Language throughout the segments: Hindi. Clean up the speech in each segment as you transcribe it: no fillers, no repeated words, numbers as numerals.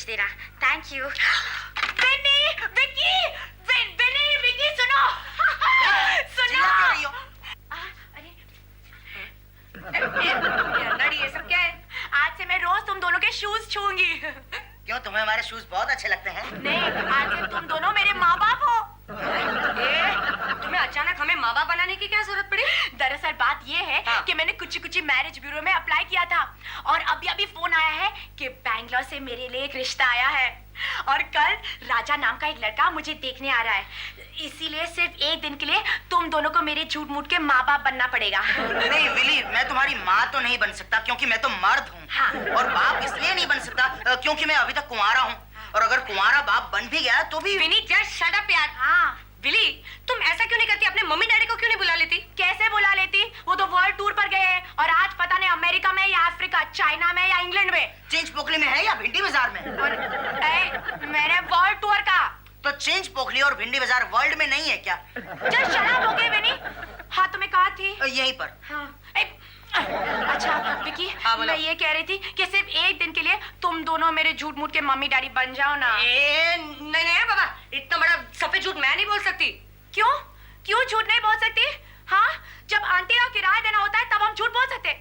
कुछ देना। Thank you. विनी, विकी, विनी, विकी सुनो, सुनो। अरे ये सब क्या है? आज से मैं रोज तुम दोनों के शूज छूंगी। क्यों, तुम्हें हमारे शूज बहुत अच्छे लगते हैं? नहीं, आज से तुम दोनों मेरे माँ बाप हो। तुम्हें अचानक हमें माँ बाप बनाने की क्या जरूरत पड़ी? दरअसल बात ये है कि मैंने कुछ मैरिज ब्यूरो में अप्लाई किया था और अभी फोन आया है कि बैंगलोर से मेरे लिए एक रिश्ता आया है और कल राजा नाम का एक लड़का मुझे देखने आ रहा है। इसीलिए सिर्फ एक दिन के लिए तुम दोनों को मेरे झूठ मूठ के माँ बाप बनना पड़ेगा। नहीं विली, मैं तुम्हारी माँ तो नहीं बन सकता क्योंकि मैं तो मर्द हूँ। हाँ। और बाप इसलिए नहीं बन सकता क्योंकि मैं अभी तक कुंवारा हूँ, और अगर कुंवारा बाप बन भी गया तो भी। विनी जस्ट शट अप यार। हाँ विली, तुम ऐसा क्यों नहीं करती? अपने मम्मी डैडी को क्यों नहीं बुला लेती? कैसे बुला लेती? वो तो वर्ल्ड टूर पर गए हैं और आज पता नहीं अमेरिका में या अफ्रीका, चाइना में या इंग्लैंड में। चेंज पोखली में है या भिंडी बाजार में? और मैंने वर्ल्ड टूर का। तो चेंज पोखली और भिंडी बाजार वर्ल्ड में नहीं है क्या? जस्ट शराब हो गई विनी। हाँ तुम्हें कहा थी यहीं पर। हाँ। अच्छा विकी, मैं ये कह रही थी कि सिर्फ एक दिन के लिए तुम दोनों मेरे झूठ मूठ के मम्मी डैडी बन जाओ ना। नहीं बाबा, इतना बड़ा सफेद झूठ मैं नहीं बोल सकती। क्यों क्यों झूठ नहीं बोल सकती? हाँ, जब आंटी को किराया देना होता है तब हम झूठ बोल सकते,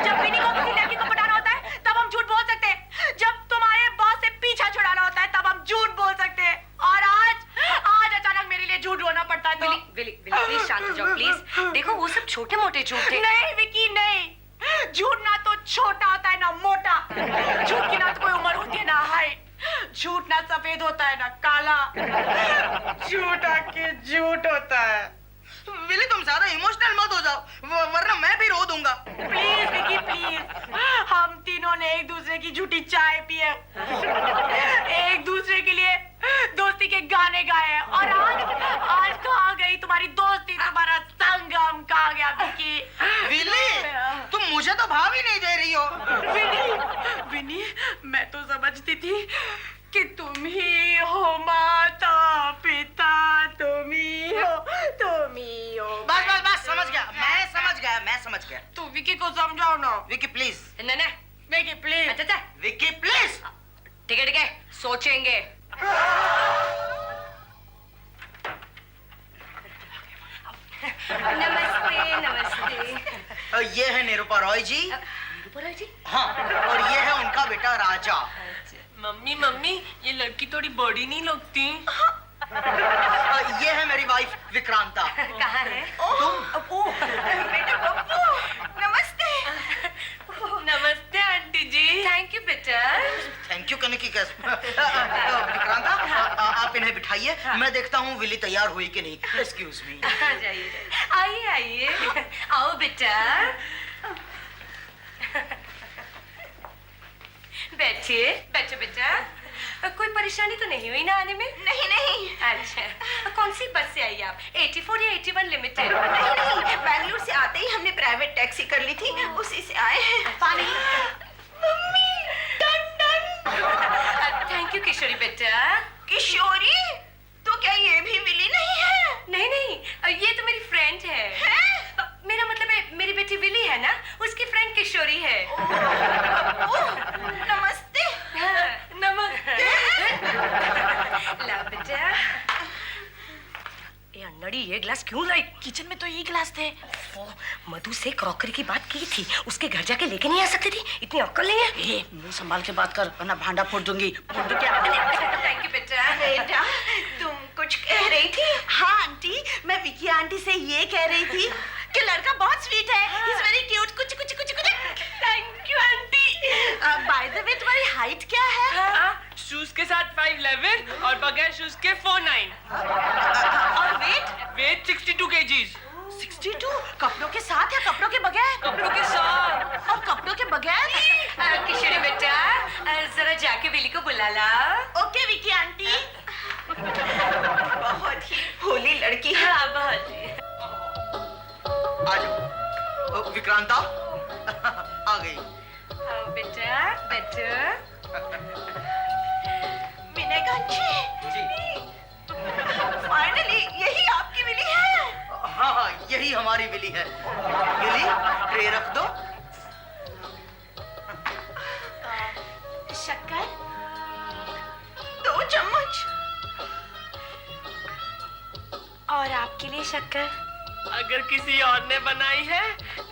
जब विनी को किसी लड़की को पटाना होता है तब हम झूठ बोल सकते, जब तुम्हारे बॉस से पीछा छुड़ाना होता है तब हम झूठ बोल सकते, और आज अचानक मेरे लिए झूठ बोलना पड़ता है। विली प्लीज शांत हो जाओ प्लीज। देखो वो सब छोटे मोटे झूठ थे। नहीं विकी नहीं, झूठ ना तो छोटा होता है ना मोटा, झूठ की ना तो कोई उम्र होती है ना हाइट, झूठ ना सफेद होता है ना काला, झूठ आके झूठ होता है। विली तुम ज्यादा इमोशनल मत हो जाओ वरना मैं भी रो दूंगा। प्लीज विकी प्लीज, हम तीनों ने एक दूसरे की झूठी चाय पी है, एक दूसरे के लिए दोस्ती के गाने गाए हैं, और आज कहाँ गई तुम्हारी दोस्ती, तुम्हारा संगम कहाँ गया विकी? विली तुम मुझे तो भाव ही नहीं दे रही हो। विनी, मैं तो समझती थी कि तुम ही हो माता पिता, तुम ही हो। बस समझ गया, मैं समझ गया। तू विकी को समझाओ ना। विकी प्लीज। नहीं विकी प्लीज। अच्छा विकी प्लीज। ठीक है सोचेंगे। नमस्ते। ये है निरूपा रॉय जी। निरूपा रॉय जी? हाँ, और ये है उनका बेटा राजा। मम्मी ये लड़की थोड़ी बड़ी नहीं लगती? ये है मेरी वाइफ विक्रांता। कहाँ है? तुम? बेटा बब्बू, नमस्ते। नमस्ते आंटी जी। थैंक यू बेटा। थैंक यू कहने की कैसे? विक्रांता आप इन्हें बिठाइए, मैं देखता हूँ विली तैयार हुई कि नहीं। Excuse me. आइए आओ बेटा, बैठिए बेटा। कोई परेशानी तो नहीं हुई ना आने में? नहीं। अच्छा, कौन सी बस से आई आप? 84 या 81 लिमिटेड? नहीं, बैंगलोर से आते ही हमने प्राइवेट टैक्सी कर ली थी, उसी से आए हैं। पानी। Mummy, done. थैंक यू किशोरी बेटा। किशोरी? तो क्या ये भी विली नहीं है? नहीं, ये तो मेरी फ्रेंड है। मेरा मतलब है मेरी बेटी विली है ना, उसकी फ्रेंड किशोरी है। नमस्ते। नमस्ते। ला बेटा। ये अन्नड़ी ये ग्लास क्यों लाई? किचन में तो ये ग्लास थे। मधु से क्रॉकरी की बात की थी, उसके घर जाके लेके नहीं आ सकती थी? इतनी अक्ल नहीं है? मुंह संभाल के बात कर वरना भांडा फोड़ दूंगी। थैंक यू बेटा। बेटा तुम कुछ कह रही थी? हाँ आंटी, मैं विकी आंटी से ये कह रही थी कि लड़का बहुत स्वीट है, he's very cute, कुछ। Thank you aunty. By the way तुम्हारी हाइट क्या है? शूज के साथ 5'11" और बगैर शूज के 4'9". और वेट 62 kgs। 62? कपड़ों के साथ या कपड़ों के बगैर? कपड़ों के साथ। और कपड़ों के बगैर? किशोरी बेटा, जरा जाके विली को बुला ला। Okay Vicky aunty. बहुत ही भोली लड़की है। हाँ बहुत। आ जाओ विक्रांता। आ गई। बेटा। मीनाक्षी जी। फाइनली यही आपकी विली है? हाँ, यही हमारी विली है। विली ट्रे रख दो। शक्कर? और आपके लिए शक्कर? अगर किसी और ने बनाई है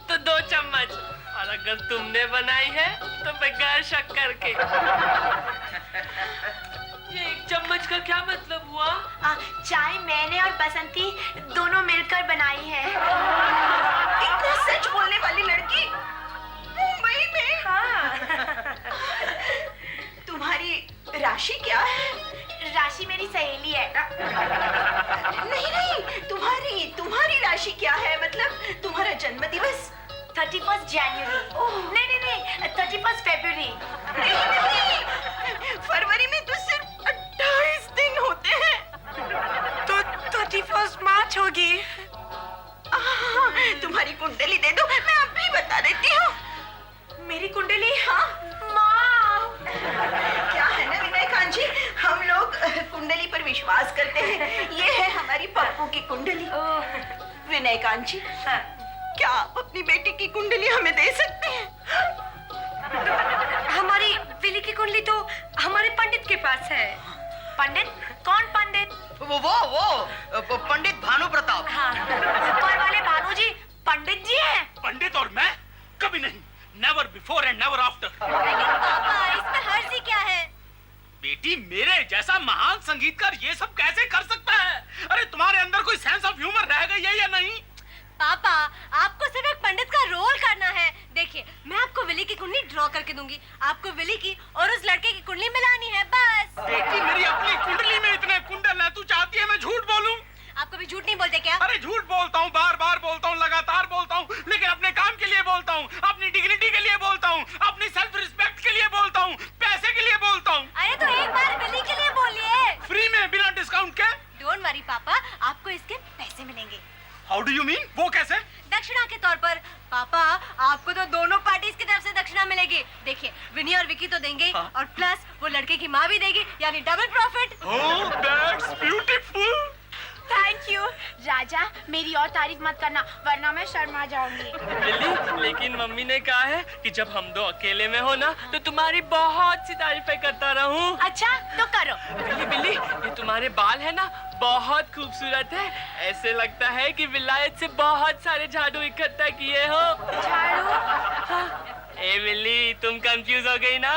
तो 2 चम्मच, और अगर तुमने बनाई है तो बगैर शक्कर के। ये 1 चम्मच का क्या मतलब हुआ? चाय मैंने और बसंती दोनों मिलकर बनाई है। इतना सच बोलने वाली लड़की मुंबई में? हाँ। तुम्हारी राशि क्या है? राशि मेरी सहेली है। नहीं, तुम्हारी राशि क्या है? मतलब तुम्हारा जन्म दिवस? 31 जनवरी। नहीं, 31 फरवरी। नहीं, फरवरी में तो सिर्फ 28 दिन होते हैं। तो 31 मार्च होगी। तुम्हारी कुंडली दे दो, मैं अभी बता देती हूँ। मेरी कुंडली? हाँ माँ। क्या है ना विनय खान जी, हम लोग कुंडली पर विश्वास करते हैं। ये है हमारी पप्पू की कुंडली। विनय खान जी, क्या आप अपनी बेटी की कुंडली हमें दे सकते हैं? हमारी विली की कुंडली तो हमारे पंडित के पास है। पंडित? कौन पंडित? वो पंडित भानु प्रताप। हाँ, ऊपर वाले भानु जी पंडित जी हैं। पंडित और मैं कभी नहीं, never before and never after. लेकिन पापा, इसमें हर्जी क्या है? बेटी, मेरे जैसा महान संगीतकार ये सब कैसे कर सकता है? अरे तुम्हारे अंदर कोई सेंस ऑफ ह्यूमर रह गई है या नहीं? पापा, आपको सिर्फ एक पंडित का रोल करना है। देखिए, मैं आपको विली की कुंडली ड्रॉ करके दूंगी, आपको विली की और उस लड़के की कुंडली मिलानी है, बस। बेटी, मेरी अपनी कुंडली में इतने कुंडल हैं, तू चाहती है मैं झूठ बोलूं? आप कभी झूठ नहीं बोलते क्या? अरे झूठ बोलता हूँ, बार बार बोलता हूँ, लगातार बोलता हूँ, लेकिन अपने काम के लिए बोलता हूँ, अपनी डिग्निटी के लिए बोलता हूँ, अपनी सेल्फ रिस्पेक्ट के लिए बोलता हूँ, पैसे के लिए बोलता हूँ। अरे तो एक बार विली के लिए बोलिए। फ्री में, बिना डिस्काउंट के। डोंट वरी पापा, आपको इसके पैसे मिलेंगे। How do you mean? वो कैसे? दक्षिणा के तौर पर। पापा, आपको तो दोनों पार्टीज की तरफ से दक्षिणा मिलेगी। देखिए, विनी और विकी तो देंगे ही, और प्लस वो लड़के की माँ भी देगी, यानी double profit. Oh, that's beautiful. Thank you. राजा, मेरी और तारीफ मत करना, वरना मैं शर्मा जाऊंगी। बिल्ली, लेकिन मम्मी ने कहा है कि जब हम 2 अकेले में हो ना तो तुम्हारी बहुत सी तारीफें करता रहूं। अच्छा, तो करो। बिल्ली, ये तुम्हारे बाल है ना, बहुत खूबसूरत है। ऐसे लगता है कि विलायत से बहुत सारे झाड़ू इकट्ठा किए हो। झाड़ू? हाँ। ए बिल्ली, तुम कंफ्यूज हो गई ना?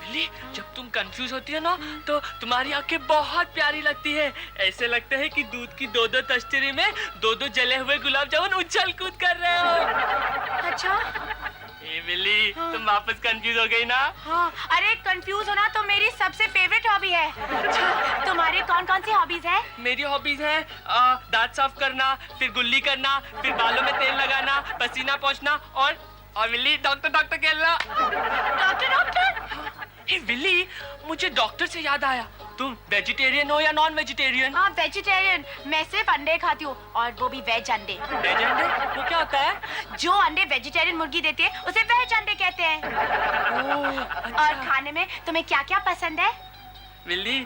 बिल्ली, जब तुम कंफ्यूज होती है ना तो तुम्हारी आंखें बहुत प्यारी लगती है। ऐसे लगता है कि दूध की 2-2 तश्तरी में 2-2 जले हुए गुलाब जामुन उछल कूद कर रहे हो। अच्छा। ए बिल्ली, तुम वापस कंफ्यूज हो गई ना? हाँ, अरे कंफ्यूज होना तो मेरी सबसे फेवरेट हॉबी है। अच्छा, तुम्हारी कौन-कौन सी हॉबीज है? मेरी हॉबीज है दांत साफ करना, फिर गुल्ली करना, फिर बालों में तेल लगाना, पसीना पोंछना, और बिल्ली डॉक्टर खेलना। डॉक्टर? हे विली, मुझे डॉक्टर से याद आया, तुम वेजिटेरियन हो या नॉन वेजिटेरियन? हाँ, वेजिटेरियन। मैं सिर्फ अंडे खाती हूँ, और वो भी वेज अंडे। वेज अंडे? वो क्या होता है? जो अंडे वेजिटेरियन मुर्गी देती है उसे वेज अंडे कहते हैं। ओह, अच्छा। और खाने में तुम्हें क्या क्या पसंद है? विली,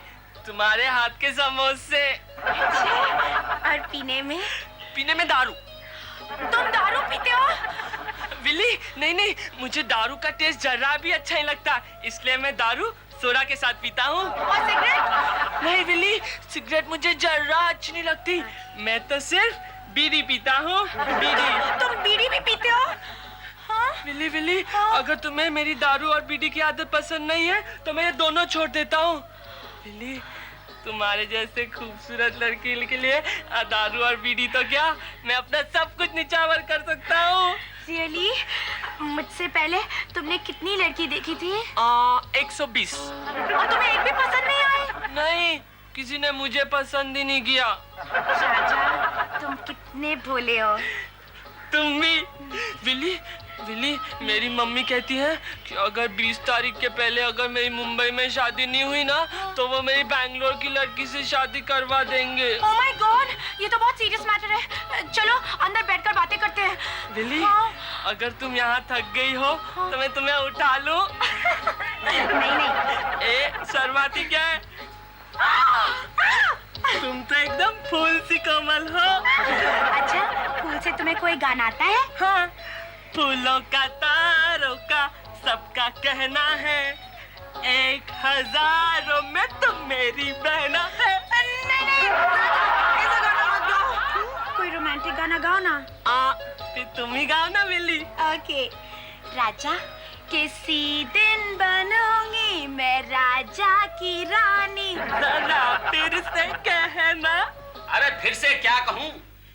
तुम्हारे हाथ के समोसे। और पीने में? पीने में दारू। तुम दारू पीते हो? विली, नहीं, मुझे दारू का टेस्ट जरा भी अच्छा नहीं लगता, इसलिए मैं दारू सोडा के साथ पीता हूँ। और सिगरेट? नहीं विली, सिगरेट मुझे जरा अच्छी नहीं लगती, मैं तो सिर्फ बीड़ी पीता हूँ। बीड़ी। तुम बीड़ी भी पीते हो? हाँ? विली, अगर तुम्हें मेरी दारू और बीड़ी की आदत पसंद नहीं है तो मैं ये दोनों छोड़ देता हूँ। विली, तुम्हारे जैसे खूबसूरत लड़की के लिए दारू और बीड़ी तो क्या, मैं अपना सब कुछ निछावर कर सकता हूँ। Really? मुझसे पहले तुमने कितनी लड़की देखी थी? 120। और तुम्हें एक भी पसंद नहीं आई? नहीं, किसी ने मुझे पसंद ही नहीं किया। राजा, तुम कितने भोले हो। तुम भी। विली, मेरी मम्मी कहती है कि अगर 20 तारीख के पहले अगर मेरी मुंबई में शादी नहीं हुई ना तो वो मेरी बैंगलोर की लड़की से शादी करवा देंगे। Oh my God, ये तो बहुत सीरियस मैटर है। चलो अंदर बैठकर बातें करते हैं। विली, हाँ? अगर तुम यहाँ थक गई हो तो मैं तुम्हें उठा लूं। नहीं। ए, शर्माती क्या है? तुम तो एकदम फूल सी कोमल हो। अच्छा, फूल से तुम्हें कोई गाना आता है? हाँ, फूलों का तारों का सबका कहना है, 1000 में तुम मेरी बहना है। नहीं, ऐसा गाना मत गाओ। गाओ ना। फिर तुम ही गाओ ना विल्ली। ओके। राजा किसी दिन बनूंगी मैं राजा की रानी। जरा फिर से कहना। अरे फिर से क्या कहूँ?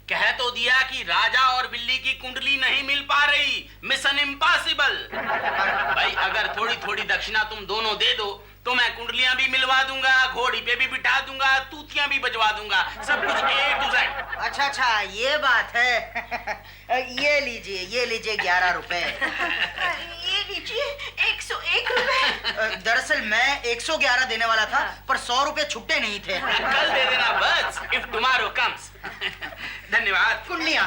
कह तो दिया कि राजा और बिल्ली की कुंडली नहीं मिल पा रही। Mission impossible. भाई अगर थोड़ी थोड़ी दक्षिणा तुम दोनों दे दो तो मैं कुंडलियां भी मिलवा दूंगा, घोड़ी पे भी बिठा दूंगा, तूतियां भी बजवा दूंगा, सब कुछ A to Z। अच्छा, ये बात है। ये लीजिए 11 रुपए। ये लीजिए 101 रुपए। दरअसल मैं 111 देने वाला था, पर 100 रुपए छुट्टे नहीं थे। कल दे देना बस, इफ टुमारो कम्स। धन्यवाद। कुंडलियां।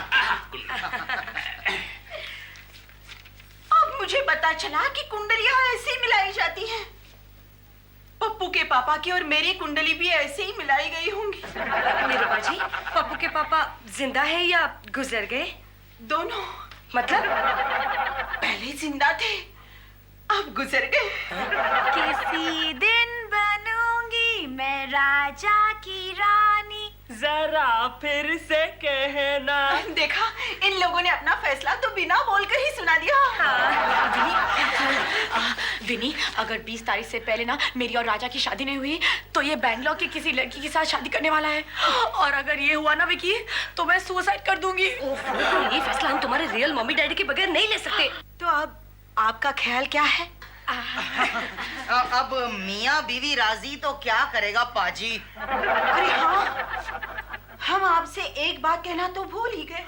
अब मुझे पता चला कि कुंडलियां ऐसे मिलाई जाती हैं। पप्पू के पापा की और मेरी कुंडली भी ऐसे ही मिलाई गई होंगी। निरूपा जी, पप्पू के पापा जिंदा है या गुजर गए? दोनों। मतलब? पहले जिंदा थे, अब गुजर गए। किसी दिन बनूंगी मैं राजा की रानी। जरा फिर से कहना। देखा, इन लोगों ने अपना फैसला तो बिना बोलकर ही सुना दिया। विनी, अगर 20 तारीख से पहले ना मेरी और राजा की शादी नहीं हुई तो ये बैंगलोर की किसी लड़की के साथ शादी करने वाला है। और अगर ये हुआ ना विकी, तो मैं सुसाइड कर दूंगी। ये फैसला हम तुम्हारे रियल मम्मी डैडी के बगैर नहीं ले सकते। तो अब आपका ख्याल क्या है? अब मियाँ बीवी राजी तो क्या करेगा पाजी। अरे हाँ, हम आपसे एक बात कहना तो भूल ही गए।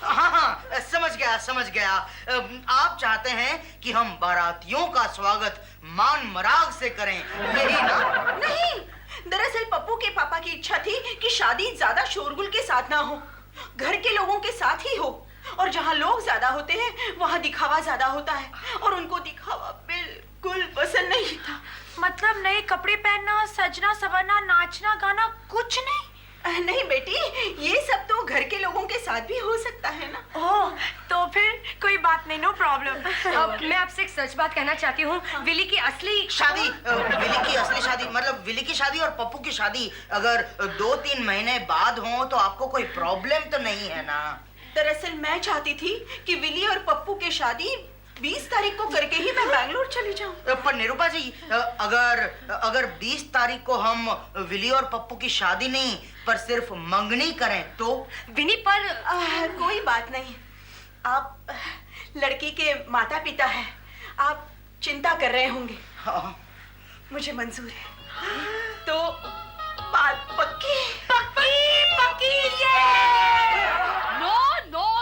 हाँ, समझ गया। आप चाहते हैं कि हम बारातियों का स्वागत मान मराग से करें, यही ना? नहीं, दरअसल पप्पू के पापा की इच्छा थी कि शादी ज्यादा शोरगुल के साथ ना हो, घर के लोगों के साथ ही हो। और जहाँ लोग ज्यादा होते हैं वहाँ दिखावा ज्यादा होता है, और उनको दिखावा बिल्कुल पसंद नहीं था। मतलब नए कपड़े पहनना, सजना संवरना, नाचना गाना कुछ नहीं? नहीं बेटी, ये सब तो घर के लोगों के साथ भी हो सकता है ना। ओह, तो फिर कोई बात नहीं, नो प्रॉब्लम। अब मैं आपसे एक सच बात कहना चाहती हूँ। विली की असली शादी, विली की असली शादी, मतलब विली की शादी और पप्पू की शादी अगर 2-3 महीने बाद हो तो आपको कोई प्रॉब्लम तो नहीं है ना? दरअसल मैं चाहती थी कि विली और पप्पू की शादी 20 तारीख को करके ही मैं बैंगलोर चली जाऊं। पर निरूपा जी, अगर 20 तारीख को हम विली और पप्पू की शादी नहीं पर सिर्फ मंगनी करें तो? विनी, पर कोई बात नहीं, आप लड़की के माता पिता हैं, आप चिंता कर रहे होंगे। हाँ। मुझे मंजूर है, तो बात पक्की।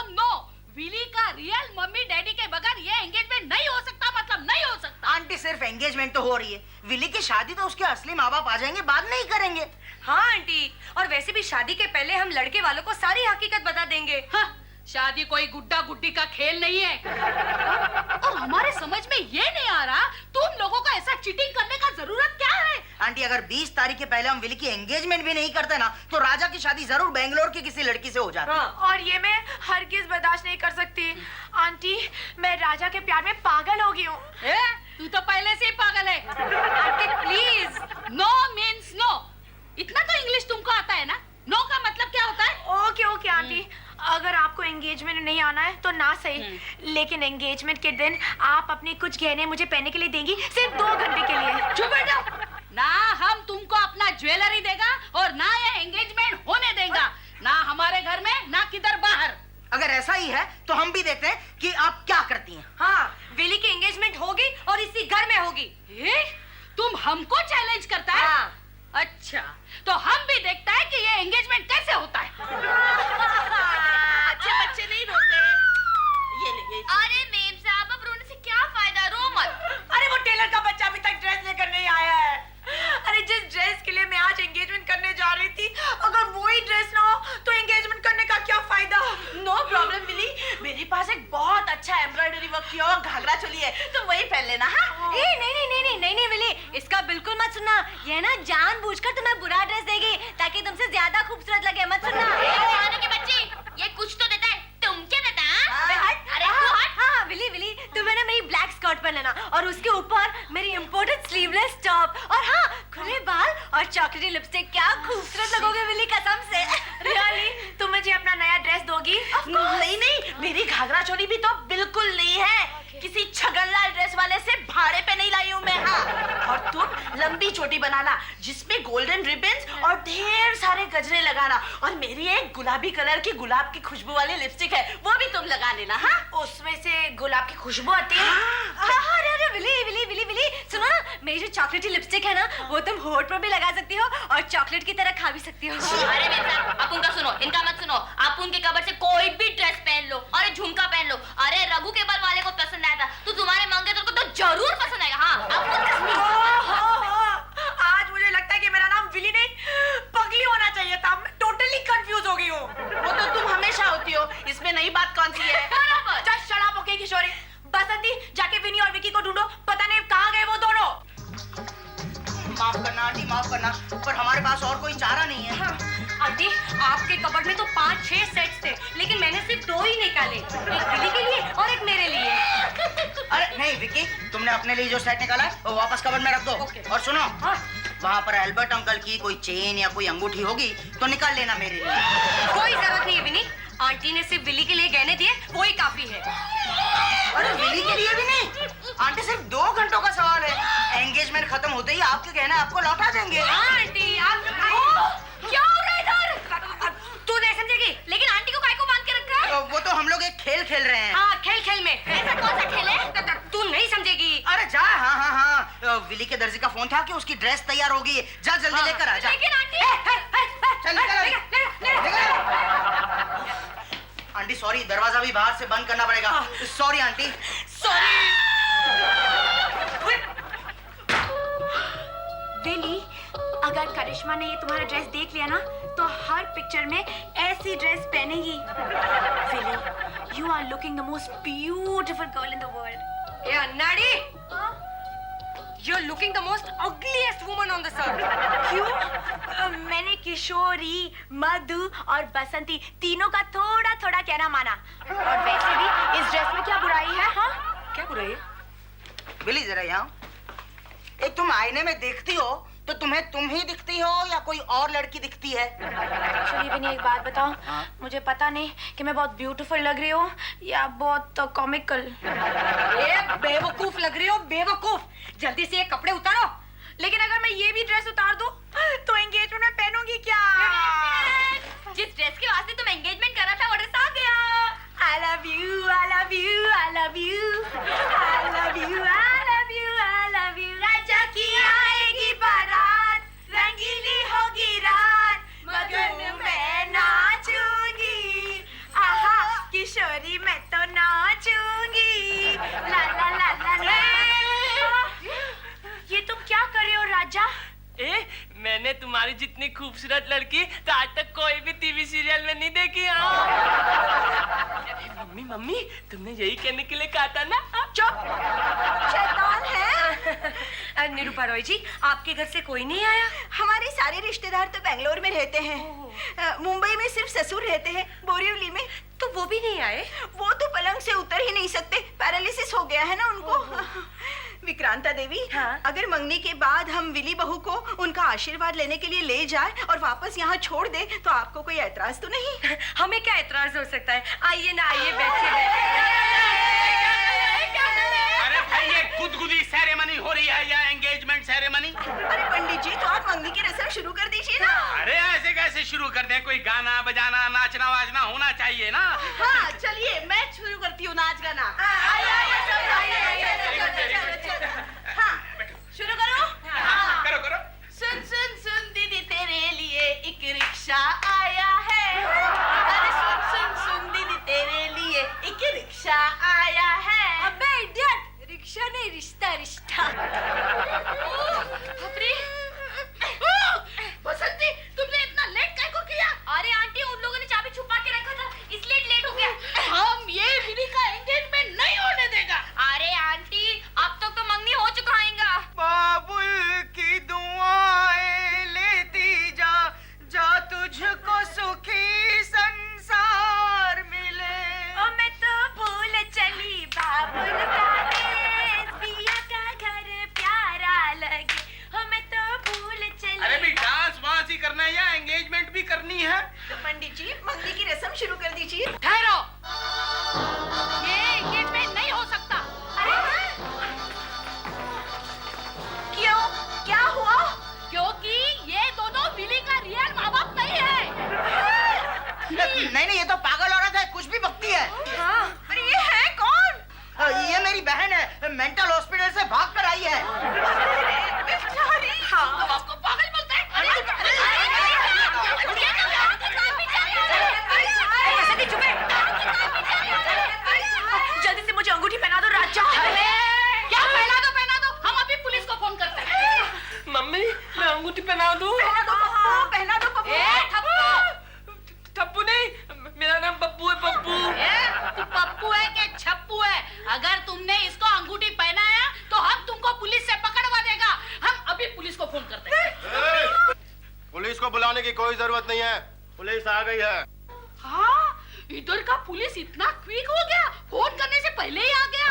नो, विली का रियल मम्मी डैडी के बगैर ये एंगेजमेंट नहीं हो सकता, मतलब नहीं हो सकता। आंटी, सिर्फ एंगेजमेंट तो हो रही है, विली की शादी तो उसके असली माँ बाप आ जाएंगे, बाद नहीं करेंगे। हाँ आंटी, और वैसे भी शादी के पहले हम लड़के वालों को सारी हकीकत बता देंगे। हाँ, शादी कोई गुड्डा गुड्डी का खेल नहीं है। और हमारे समझ में ये नहीं आ रहा तुम लोगों को ऐसा चीटिंग करने का जरूरत क्या है? आंटी, अगर 20 तारीख के पहले हम विली की एंगेजमेंट भी नहीं करते ना तो राजा की शादी जरूर बेंगलोर की किसी लड़की से हो जाती। हाँ। और ये मैं हरगिज बर्दाश्त नहीं कर सकती। आंटी, मैं राजा के प्यार में पागल हो गई हूँ। तू तो पहले से ही पागल है। Aunty please. No means no. इतना तो इंग्लिश तुमको आता है ना? नो का मतलब क्या होता है? ओके आंटी, अगर आपको एंगेजमेंट नहीं आना है तो ना सही, लेकिन एंगेजमेंट के दिन आप अपने कुछ गहने मुझे पहनने के लिए देंगी, सिर्फ 2 घंटे के लिए। चुप बैठ जाओ। ना हम तुमको अपना ज्वेलरी देगा और ना ये एंगेजमेंट होने देगा, ना हमारे घर में ना किधर बाहर। अगर ऐसा ही है तो हम भी देखते हैं कि आप क्या करती हैं। हाँ, विली की एंगेजमेंट होगी और इसी घर में होगी। तुम हमको चैलेंज करता है? हाँ। अच्छा, तो हम भी देखता है कि ये एंगेजमेंट कैसे होता है। अच्छे बच्चे नहीं रोते। ये अरे मेम साहब, अब रोने से क्या फायदा, रो मत। अरे वो टेलर का बच्चा अभी तक ड्रेस लेकर नहीं आया है। अरे जिस ड्रेस के लिए मैं आज एंगेजमेंट करने जा रही थी, अगर वही ड्रेस ना हो तो एंगेजमेंट करने का क्या फायदा। नो प्रॉब्लम मिली, मेरे पास एक बहुत अच्छा एम्ब्रॉयडरी वर्क किया हुआ घाघरा चोली है, तो वही पहन लेना। हाँ, नहीं विली, इसका बिल्कुल मत सुनना। ये ना जानबूझकर तुम्हें बुरा ड्रेस देगी ताकि तुमसे ज्यादा खूबसूरत लगे, मत सुनना। के बच्चे, ये कुछ तो देता है, तुम क्या देता है? अरे हाँ, विली, तुम्हें ना मेरी ब्लैक स्कर्ट पहन लेना और उसके ऊपर मेरी इम्पोर्टेड स्लीवलेस टॉप, और हाँ, खुले बाल और चॉकलेटी लिपस्टिक। क्या खूबसूरत लगोगे विली, कसम से। रियली, तुम मुझे अपना नया ड्रेस दो बनाना जिसमें गोल्डन रिबन्स और ढेर सारे गजरे लगाना, और मेरी एक गुलाबी कलर की गुलाब की खुशबू वाली लिपस्टिक है, वो भी तुम लगा लेना। हाँ, उसमें से गुलाब की खुशबू आती है। अरे अरे विली विली विली विली, सुनो ना, मेरी जो चॉकलेटी लिपस्टिक है ना, वो तुम होठ पर भी लगा सकती हो और चॉकलेट की तरह खा भी सकती हो। अरे मेरे साथ आप उनका सुनो, इनका मत सुनो। आप उनके कबर से कोई भी ड्रेस पहन लो और झुमका पहन लो। अरे रघु के बल वाले को पसंद आया था, तो तुम्हारे मंगेतर को तो जरूर पसंद आएगा। हाँ, आप उनका सुनो। आज मुझे लगता है कि मेरा नाम विली नहीं पगली होना चाहिए था। मैं टोटली कंफ्यूज हो गई हूँ। वो तो तुम हमेशा होती हो, इसमें नई बात कौन सी है? Just shut up, okay, किशोरी। बसंती, जाके विनी और विकी को ढूंढो, पता नहीं कहाँ गए वो दोनों। माफ करना आंटी, माफ करना, पर हमारे पास और कोई चारा नहीं है। आंटी, आपके कबर्ड में तो 5-6 सेट्स थे, लेकिन मैंने सिर्फ 2 ही निकाले, एक विली के लिए और एक मेरे लिए। अरे नहीं विकी, तुमने अपने लिए जो सेट निकाला है वो वापस कबर्ड में रख दो। और सुनो, वहाँ पर एल्बर्ट अंकल की कोई चेन या कोई अंगूठी होगी तो निकाल लेना मेरे लिए। कोई जरूरत नहीं है विनी, आंटी ने सिर्फ विली के लिए गहने दिए, वो ही काफी है। अरे विली के लिए भी नहीं आंटी, सिर्फ 2 घंटों का सवाल है। एंगेजमेंट खत्म होते ही आपके गहने आपको लौटा देंगे। आंटी, आप क्या हो रहा है इधर? तू नहीं समझेगी, लेकिन आंटी को काय को बांध के रखा है? वो तो हम लोग एक खेल खेल रहे हैं। हाँ, खेल खेल में ऐसा कौन सा खेल है? तू नहीं समझेगी। अरे जा, हाँ हाँ हाँ, विली के दर्जी का फोन था कि उसकी ड्रेस तैयार हो गई है, जा जल्दी लेकर आ जा। लेकिन आंटी, चल निकल। आंटी सॉरी, दरवाजा भी बाहर से बंद करना पड़ेगा। Sorry aunty. विली, अगर करिश्मा ने ये तुम्हारा ड्रेस देख लिया ना, तो हर पिक्चर में ऐसी ड्रेस पहनेगी। Willy, you are looking the most beautiful girl in the world. ये अन्नाड़ी, you're looking the most ugliest woman on this earth. क्यों? मैंने किशोरी, मधु और बसंती तीनों का थोड़ा थोड़ा कहना माना। और वैसे भी इस ड्रेस में क्या बुराई है? हाँ, क्या बुराई है? विली जरा यहाँ, एक तुम आईने में देखती हो तो तुम्हें तुम ही दिखती हो या कोई और लड़की दिखती है? एक्चुअली विनी, एक बात बताओ, मुझे पता नहीं कि मैं बहुत ब्यूटीफुल लग रही हूँ या बहुत कॉमिकल। ये बेवकूफ लग रही हो, बेवकूफ। जल्दी से ये कपड़े उतारो। लेकिन अगर मैं ये भी ड्रेस उतार दूं, तो एंगेजमेंट में पहनूंगी क्या? जिस ड्रेस के वास्ते तुम एंगेजमेंट कर रहा था, वो ड्रेस आ गया। I love you, I love you, I love you, I love you, I love you, I love you। राजा की आएगी बारात, रंगीली होगी रात, मगन मैं नाचूंगी। आहा, किशोरी मैं तो नाचूंगी। ला ला ला ला ला। ये तुम क्या कर रहे हो राजा? मैंने तुम्हारी जितनी खूबसूरत लड़की तो आज तक कोई भी टीवी सीरियल में नहीं देखी। मम्मी मम्मी, तुमने यही कहने के लिए कहा था ना? चुप, शैतान है। निरूपा रॉय जी, आपके घर से कोई नहीं आया? हमारे सारे रिश्तेदार तो बेंगलोर में रहते हैं। मुंबई में सिर्फ ससुर रहते हैं, बोरिवली में। तो वो भी नहीं आए? वो तो पलंग से उतर ही नहीं सकते, पैरालिसिस हो गया है ना उनको। विक्रांता देवी, हाँ? अगर मंगनी के बाद हम विली बहू को उनका आशीर्वाद लेने के लिए ले जाए और वापस यहाँ छोड़ दे, तो आपको कोई ऐतराज तो नहीं? हमें क्या ऐतराज हो सकता है? आइए ना, आइए, बैठिए। अरे भाई, ये गुदगुदी सेरेमनी हो रही है या एंगेजमेंट सेरेमनी? अरे पंडित जी, तो आप मंगनी की रस्म शुरू कर दीजिए ना। अरे ऐसे कैसे शुरू कर दें? कोई गाना बजाना, नाचना वाचना होना चाहिए ना। हाँ, चलिए मैं शुरू करती हूँ नाच गाना। हाँ, शुरू करो। हाँ, करो करो। सुन सुन सुन दीदी, तेरे लिए एक रिक्शा आया है। अरे सुन सुन सुन दीदी, तेरे लिए एक रिक्शा आया है। अबे इडियट, रिक्शा नहीं, रिश्ता रिश्ता। बसंती, तुमने इतना लेट काय को किया? अरे आंटी, उन लोगों ने चाबी छुपा के रखा था, इसलिए लेट हो गया। हम ये विनी का एंगेजमेंट नहीं होने देगा। अरे आंटी, अब तक तो मंगनी हो चुका आएगा। बाबुल की दुआएं लेती जा, जा तुझको सुखी संसार मिले। ओ मैं तो भूल चली बाबुल का देश, पिया का घर प्यारा लगे। ओ मैं तो भूल चली। अरे भी डांस वांस ही करना है या एंगेजमेंट भी करनी है? तो पंडित जी, मंगनी की रस्म शुरू कर दीजिए। ठहरो, ये एंगेजमेंट नहीं हो सकता। क्यों? क्या हुआ? नहीं, ये तो पागल औरत है, कुछ भी बकती है। अरे ये है कौन? ये मेरी बहन है, मेंटल हॉस्पिटल से भाग कर आई है। बेचारी। हाँ। उसको पागल बोलते हैं। ऐसा नहीं, चुप है। जल्दी से मुझे अंगूठी पहना दो राजा। क्या पहना दो, हम अभी पुलिस को फोन करते हैं। मम्मी मैं अंगूठी पहना दूं? पहना दो पप्पू। ठप्पू नहीं, मेरा नाम पप्पू है, पप्पू। तू पप्पू है कि छप्पू है? अगर तुमने इसको अंगूठी पहनाया तो हम तुमको पुलिस से पकड़वा देगा। हम अभी पुलिस को फोन करते हैं। पुलिस को बुलाने की कोई जरूरत नहीं है, पुलिस आ गई है। हाँ, इधर का पुलिस इतना क्विक हो गया, फोन करने से पहले ही आ गया।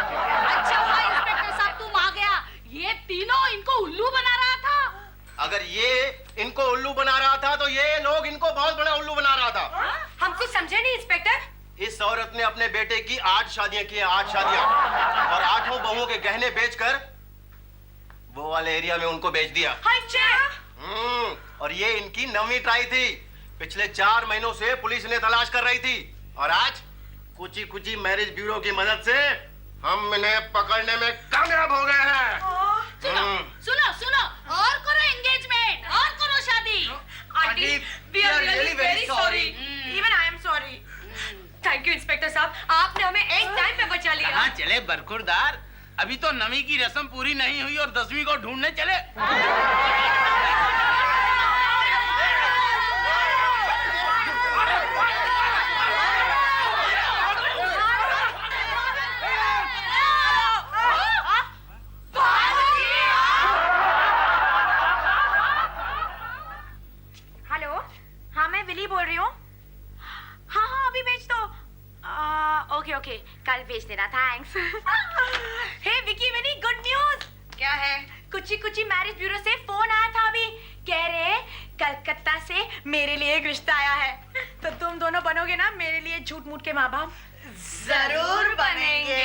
अच्छा हुआ इंस्पेक्टर साहब तुम आ गया, ये तीनों इनको उल्लू बना रहा था। अगर ये इनको उल्लू बना रहा था तो ये लोग इनको बहुत बड़ा उल्लू बना रहा था। हम कुछ समझे नहीं इंस्पेक्टर। इस औरत ने अपने बेटे की 8 शादियां की, 8 शादियां, और 8 बहुओं के गहने बेचकर वो वाले एरिया में उनको बेच दिया। और ये इनकी 9वीं ट्राई थी। पिछले 4 महीनों से पुलिस इन्हें तलाश कर रही थी, और आज कुची कुची मैरिज ब्यूरो की मदद से हम इन्हें पकड़ने में कामयाब हो गए हैं। सुनो, और करो एंगेजमेंट, और करो शादी। Aunty, we are really very sorry. Even I am sorry. Thank you inspector साहब, आपने हमें एक टाइम पे बचा लिया। कहाँ चले बरखुरदार? अभी तो 9वीं की रस्म पूरी नहीं हुई और 10वीं को ढूंढने चले। हेलो, हाँ मैं विली बोल रही हूँ। हाँ अभी भेज दो। ओके कल भेज देना, थैंक्स। हे विकी, वेरी गुड न्यूज। क्या है? कुची कुची मैरिज ब्यूरो से फोन आया था अभी, कह रहे कलकत्ता से मेरे लिए एक रिश्ता आया है, तो तुम दोनों बनोगे ना मेरे लिए झूठ मूठ के माँ बाप। जरूर बनेंगे।